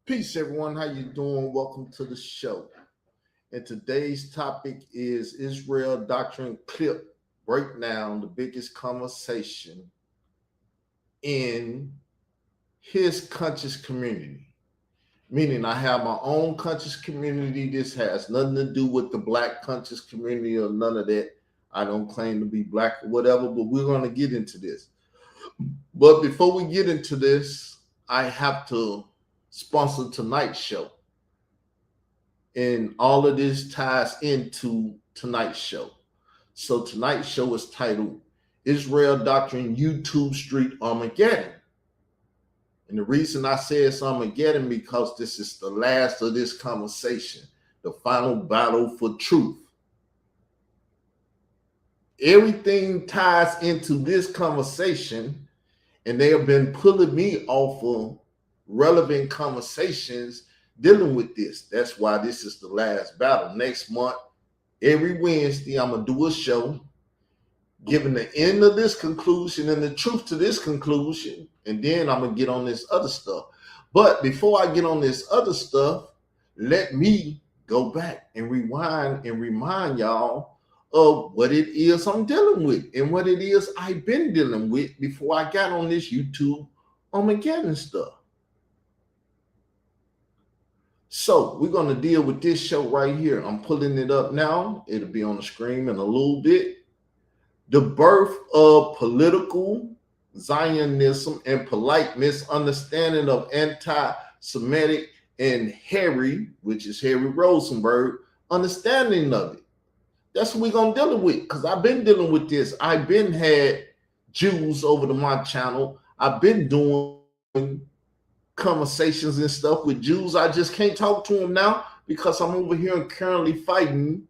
Peace, everyone. How you doing? Welcome to the show. And today's topic is Israel Doctrine Clip breakdown, the biggest conversation in his conscious community. Meaning, I have my own conscious community. This has nothing to do with the black conscious community or none of that. I don't claim to be black or whatever, but we're going to get into this. But before we get into this, I have to sponsor tonight's show. And all of this ties into tonight's show. So tonight's show is titled Israel Doctrine YouTube Street Armageddon. And the reason I say it's Armageddon because this is the last of this conversation, the final battle for truth. Everything ties into this conversation, and they have been pulling me off of relevant conversations dealing with this. That's why this is the last battle. Next month, every Wednesday, I'm going to do a show giving the end of this conclusion and the truth to this conclusion, and then I'm going to get on this other stuff. But before I get on this other stuff, let me go back and rewind and remind y'all of what it is I'm dealing with and what it is I've been dealing with before I got on this YouTube Armageddon stuff. So we're going to deal with this show right here. I'm pulling it up now. It'll be on the screen in a little bit. The birth of political Zionism and polite misunderstanding of anti-Semitic and Harry, which is Harry Rosenberg, understanding of it. That's what we're going to deal with, because I've been dealing with this. I've been had Jews over to my channel. I've been doing conversations and stuff with Jews. I just can't talk to them now because I'm over here and currently fighting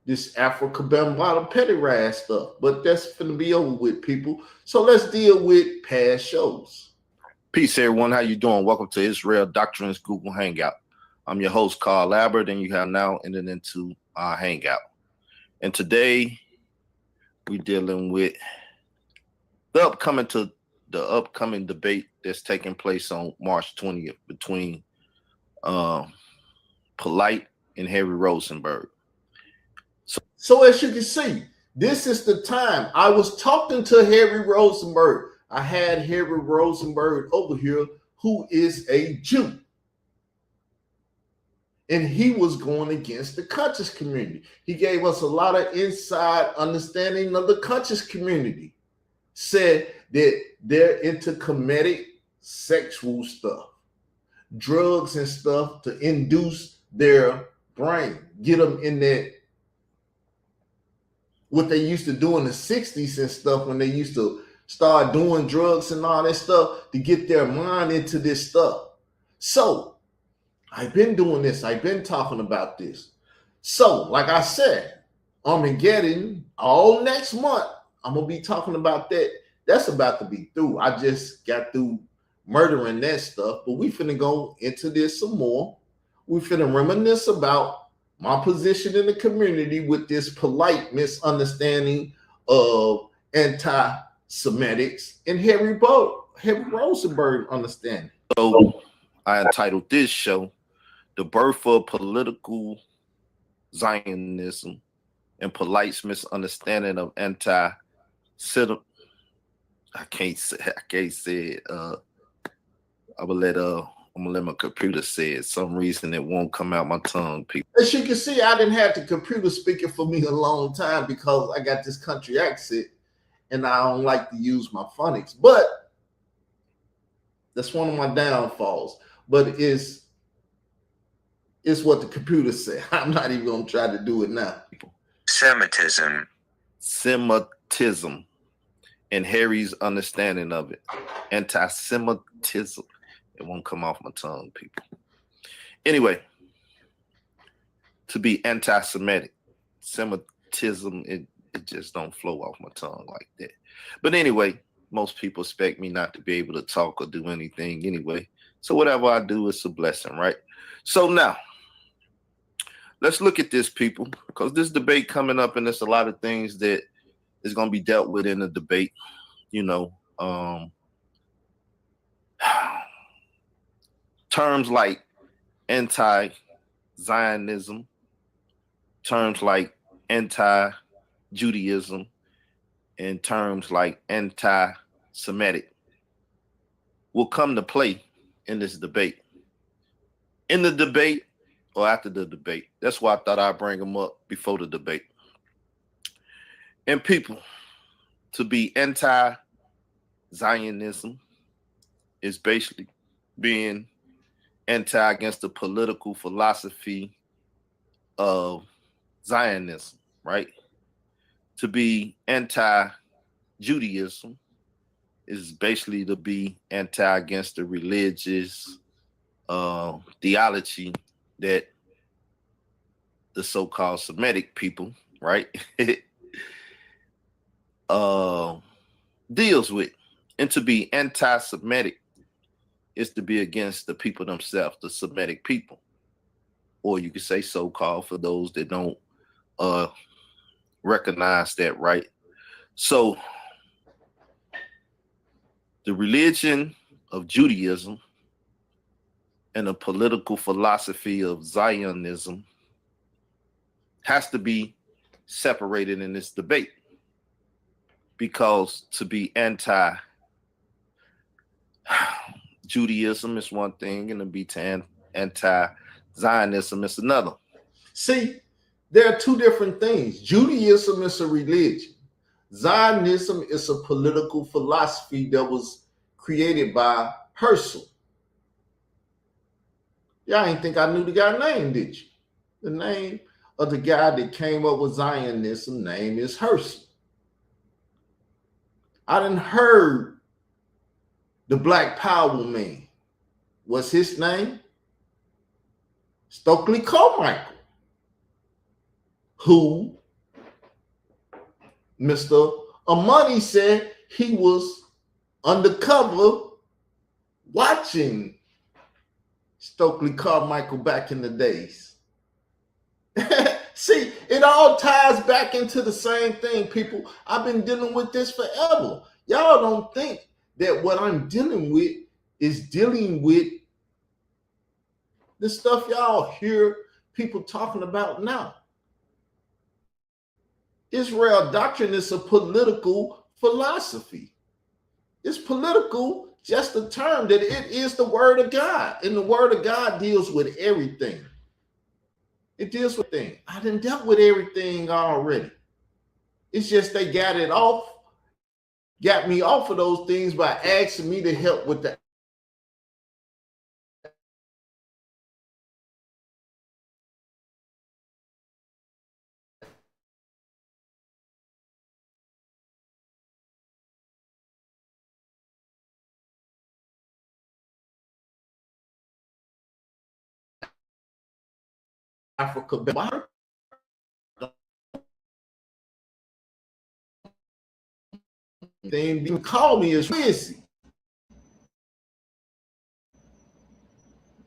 this Africa Bambaataa Pederast stuff. But that's going to be over with, people. So let's deal with past shows. Peace, everyone. How you doing? Welcome to Israel Doctrine's Google Hangout. I'm your host, Carl Labert, and you have now entered into our Hangout. And today, we're dealing with the upcoming debate that's taking place on March 20th between Polite and Harry Rosenberg. So as you can see, this is the time. I was talking to Harry Rosenberg. I had Harry Rosenberg over here, who is a Jew. And he was going against the conscious community. He gave us a lot of inside understanding of the conscious community. Said that they're into comedic sexual stuff, drugs and stuff to induce their brain, get them in that, what they used to do in the 60s and stuff, when they used to start doing drugs and all that stuff to get their mind into this stuff. So I've been doing this. I've been talking about this. So like I said, Armageddon all next month, I'm going to be talking about that. That's about to be through. I just got through murdering that stuff, but we finna go into this some more. We finna reminisce about my position in the community with this polite misunderstanding of anti-Semitics and Harry Rosenberg understanding. So I entitled this show, The Birth of Political Zionism and Polite's Misunderstanding of Anti-Semitic. I can't say it. I'm gonna let my computer say it. Some reason it won't come out my tongue, people. As you can see, I didn't have the computer speaking for me a long time because I got this country accent and I don't like to use my phonics. But that's one of my downfalls. But it's what the computer said. I'm not even gonna try to do it now. Semitism, and Harry's understanding of it. Anti-Semitism. It won't come off my tongue, people. Anyway, to be anti-Semitic, Semitism, it just don't flow off my tongue like that. But anyway, most people expect me not to be able to talk or do anything anyway. So whatever I do is a blessing, right? So now, let's look at this, people, because this debate coming up, and there's a lot of things that is going to be dealt with in the debate, you know. terms like anti-Zionism, terms like anti-Judaism, and terms like anti-Semitic will come to play in this debate. In the debate or after the debate. That's why I thought I'd bring them up before the debate. And people, to be anti-Zionism is basically being anti against the political philosophy of Zionism, right? To be anti-Judaism is basically to be anti against the religious theology that the so-called Semitic people, right, deals with. And to be anti-Semitic is to be against the people themselves, the Semitic people. Or you could say so-called for those that don't recognize that, right? So the religion of Judaism and the political philosophy of Zionism has to be separated in this debate, because to be anti-Judaism is one thing and to be anti-Zionism is another. See, there are two different things. Judaism is a religion. Zionism is a political philosophy that was created by Herzl. Y'all ain't think I knew the guy's name, did you? The name of the guy that came up with Zionism name is Herzl. I done heard the Black Power man. What's his name? Stokely Carmichael, who Mr. Amani said he was undercover watching Stokely Carmichael back in the days. See, it all ties back into the same thing, people. I've been dealing with this forever. Y'all don't think that what I'm dealing with is dealing with the stuff y'all hear people talking about now. Israel Doctrine is a political philosophy. It's political, just a term that it is the word of God. And the word of God deals with everything. It deals with things. I done dealt with everything already. It's just they got me off of those things by asking me to help with the Africa. They didn't call me as busy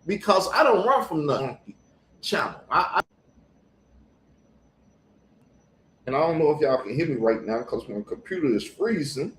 because I don't run from the channel. And I don't know if y'all can hear me right now because my computer is freezing.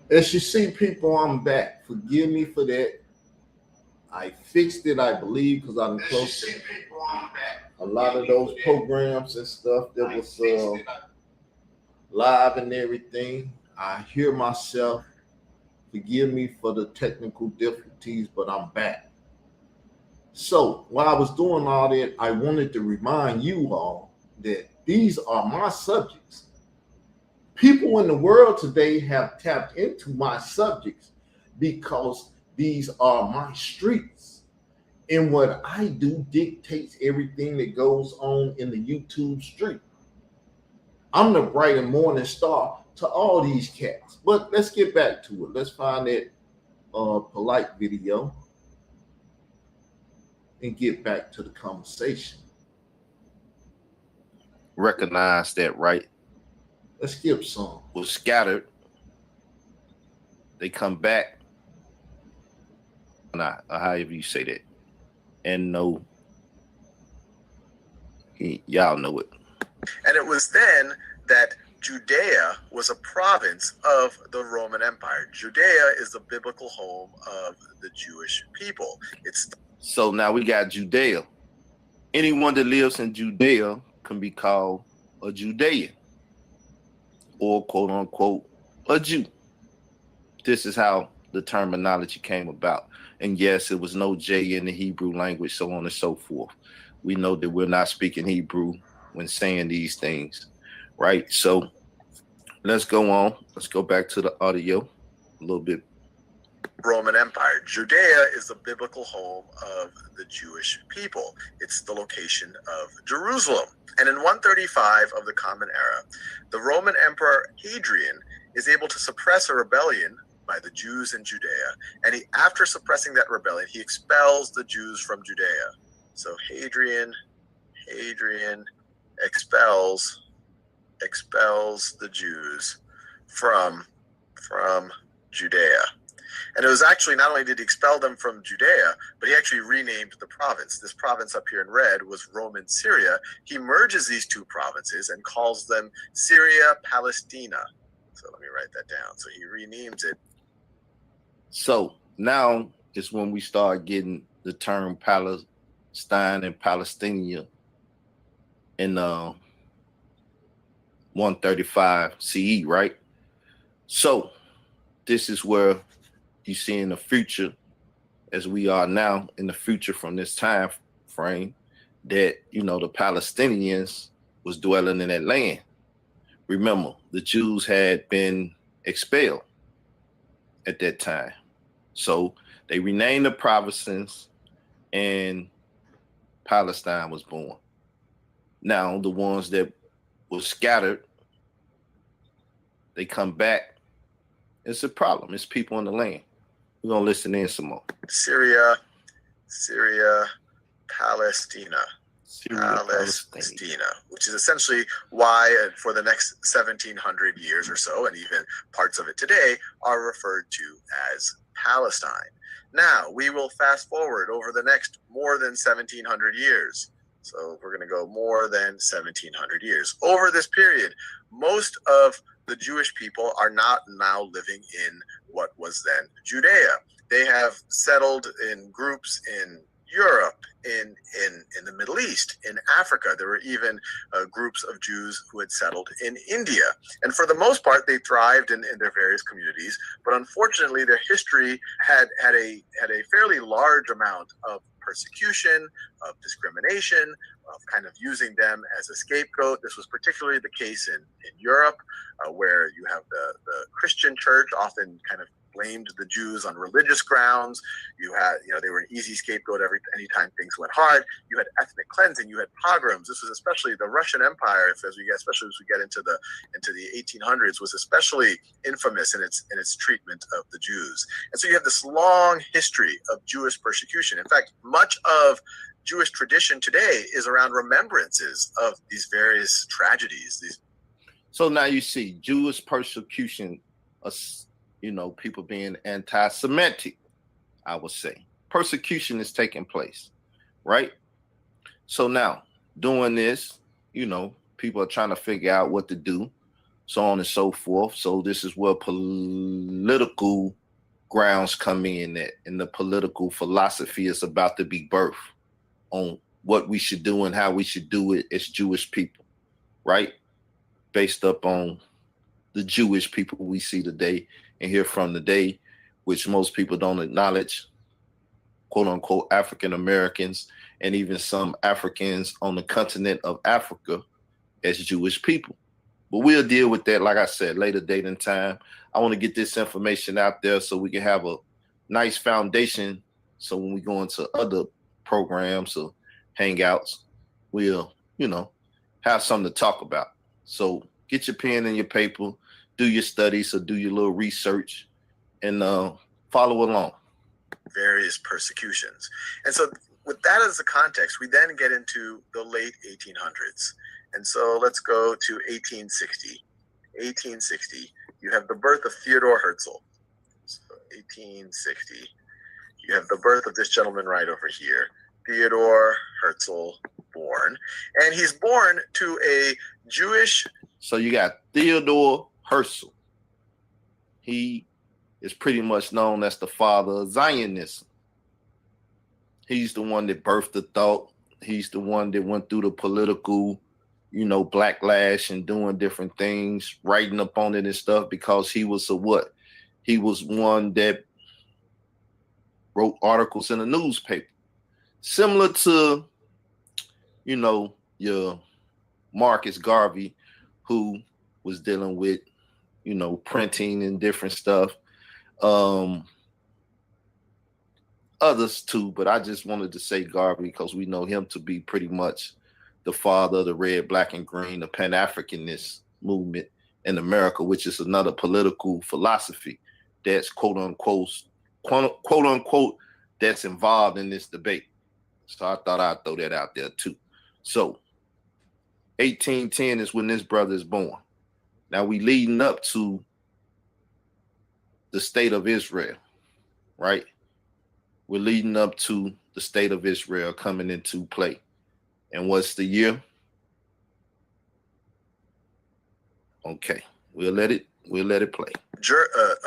As you see, people, I'm back. Forgive me for that. I fixed it, I believe, because I'm close to a lot of those programs and stuff that was live and everything. I hear myself. Forgive me for the technical difficulties, but I'm back. So while I was doing all that, I wanted to remind you all that these are my subjects. People in the world today have tapped into my subjects because these are my streets. And what I do dictates everything that goes on in the YouTube street. I'm the bright and morning star to all these cats. But let's get back to it. Let's find that polite video and get back to the conversation. Recognize that, right? Let's skip some. Was scattered. They come back. Not however you say that. And no, y'all know it. And it was then that Judea was a province of the Roman Empire. Judea is the biblical home of the Jewish people. So now we got Judea. Anyone that lives in Judea can be called a Judean or quote unquote a Jew. This is how the terminology came about. And yes, it was no J in the Hebrew language, so on and so forth. We know that we're not speaking Hebrew when saying these things, right? So let's go on. Let's go back to the audio a little bit. Roman Empire. Judea is the biblical home of the Jewish people. It's the location of Jerusalem. And in 135 of the Common Era, the Roman Emperor Hadrian is able to suppress a rebellion by the Jews in Judea. And after suppressing that rebellion, he expels the Jews from Judea. So Hadrian expels the Jews from Judea. And it was actually, not only did he expel them from Judea, but he actually renamed the province. This province up here in red was Roman Syria. He merges these two provinces and calls them Syria Palestina. So let me write that down. So he renames it. So now is when we start getting the term Palestine and Palestinian in 135 CE, right? So this is where you see in the future, as we are now in the future from this time frame, that, you know, the Palestinians was dwelling in that land. Remember, the Jews had been expelled at that time. So they renamed the provinces and Palestine was born. Now, the ones that were scattered, they come back. It's a problem. It's people in the land. We're going to listen in some more. Syria, Palestina. Palestina, which is essentially why for the next 1700 years or so, and even parts of it today, are referred to as Palestine. Now, we will fast forward over the next more than 1700 years. So we're going to go more than 1700 years. Over this period, most of the Jewish people are not now living in what was then Judea. They have settled in groups in Europe, in the Middle East, in Africa. There were even groups of Jews who had settled in India. And for the most part, they thrived in their various communities. But unfortunately, their history had a fairly large amount of persecution, of discrimination, of kind of using them as a scapegoat. This was particularly the case in Europe, where you have the Christian church often kind of blamed the Jews on religious grounds. You had, they were an easy scapegoat anytime things went hard. You had ethnic cleansing. You had pogroms. This was especially the Russian Empire, especially as we get into the 1800s, was especially infamous in its treatment of the Jews. And so you have this long history of Jewish persecution. In fact, much of Jewish tradition today is around remembrances of these various tragedies. So now you see Jewish persecution, people being anti-Semitic, I would say. Persecution is taking place, right? So now, doing this, people are trying to figure out what to do. so on and so forth. So this is where political grounds come in at, and the political philosophy is about to be birthed on what we should do and how we should do it as Jewish people, right? Based up on the Jewish people we see today and hear from today, which most people don't acknowledge, quote unquote, African Americans and even some Africans on the continent of Africa as Jewish people. But we'll deal with that, like I said, later date and time. I want to get this information out there so we can have a nice foundation. So when we go into other programs or hangouts, we'll, have something to talk about. So get your pen and your paper, do your studies or do your little research, and follow along. Various persecutions. And so with that as the context, we then get into the late 1800s. And so let's go to 1860. 1860, you have the birth of Theodore Herzl. So 1860, you have the birth of this gentleman right over here, Theodore Herzl, born. And he's born to a Jewish... So you got Theodore Herzl. He is pretty much known as the father of Zionism. He's the one that birthed the thought. He's the one that went through the political, backlash and doing different things, writing up on it and stuff, because he was what? He was one that wrote articles in the newspaper. Similar to, your Marcus Garvey, who was dealing with, printing and different stuff. Others too, but I just wanted to say Garvey because we know him to be pretty much the father of the red, black, and green, the Pan-Africanist movement in America, which is another political philosophy that's quote unquote, that's involved in this debate. So I thought I'd throw that out there too. So 1810 is when this brother is born. Now we leading up to the state of Israel, right? We're leading up to the state of Israel coming into play. And what's the year? Okay, we'll let it play.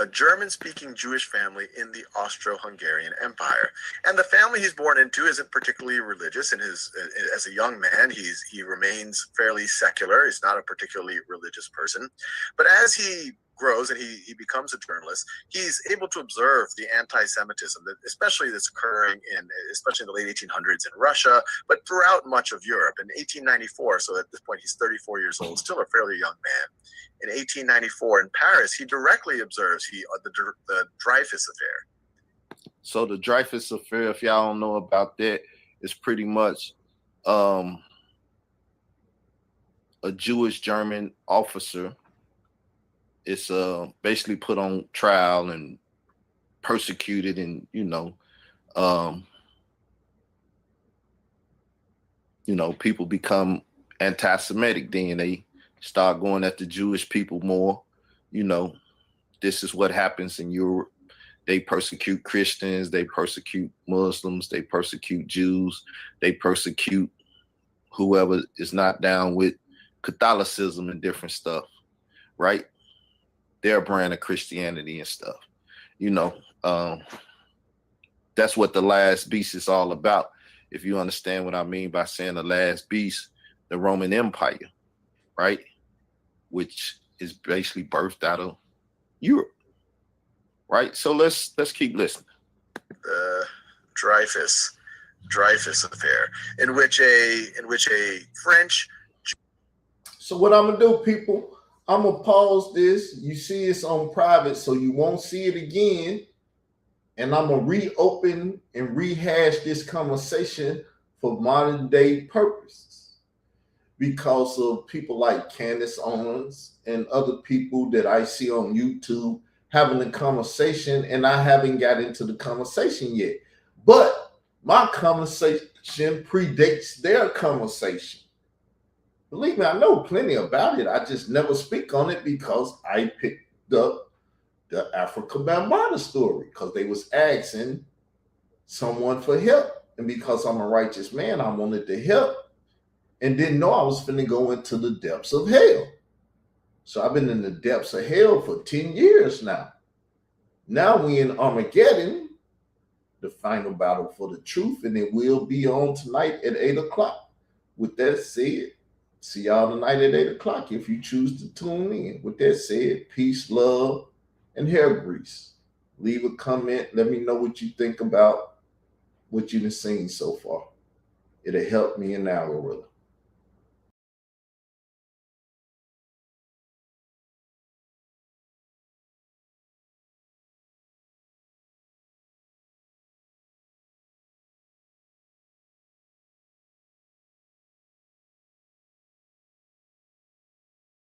A German-speaking Jewish family in the Austro-Hungarian Empire, and the family he's born into isn't particularly religious. And as a young man, he remains fairly secular. He's not a particularly religious person, but as he grows and he becomes a journalist, he's able to observe the anti-Semitism especially that's occurring especially in the late 1800s in Russia, but throughout much of Europe. In 1894, so at this point he's 34 years old, still a fairly young man. In 1894 in Paris, he directly observes the Dreyfus affair. So the Dreyfus affair, if y'all don't know about that, is pretty much a Jewish German officer. It's basically put on trial and persecuted, and people become anti-Semitic. Then they start going at the Jewish people more. This is what happens in Europe. They persecute Christians, they persecute Muslims, they persecute Jews, they persecute whoever is not down with Catholicism and different stuff, right? Their brand of Christianity and stuff. That's what the last beast is all about. If you understand what I mean by saying the last beast, the Roman Empire, right? Which is basically birthed out of Europe, right? So let's keep listening. The Dreyfus affair, in which a French. So what I'm gonna do, people, I'm gonna pause this. You see it's on private, so you won't see it again. And I'm gonna reopen and rehash this conversation for modern day purposes, because of people like Candace Owens and other people that I see on YouTube having a conversation, and I haven't got into the conversation yet. But my conversation predates their conversation. Believe me, I know plenty about it. I just never speak on it because I picked up the Africa Bambaataa story because they was asking someone for help. And because I'm a righteous man, I wanted to help and didn't know I was finna go into the depths of hell. So I've been in the depths of hell for 10 years now. Now we in Armageddon, the final battle for the truth, and it will be on tonight at 8 o'clock. With that said, see y'all tonight at 8 o'clock if you choose to tune in. With that said, peace, love, and hair grease. Leave a comment. Let me know what you think about what you've seen so far. It'll help me in the algorithm.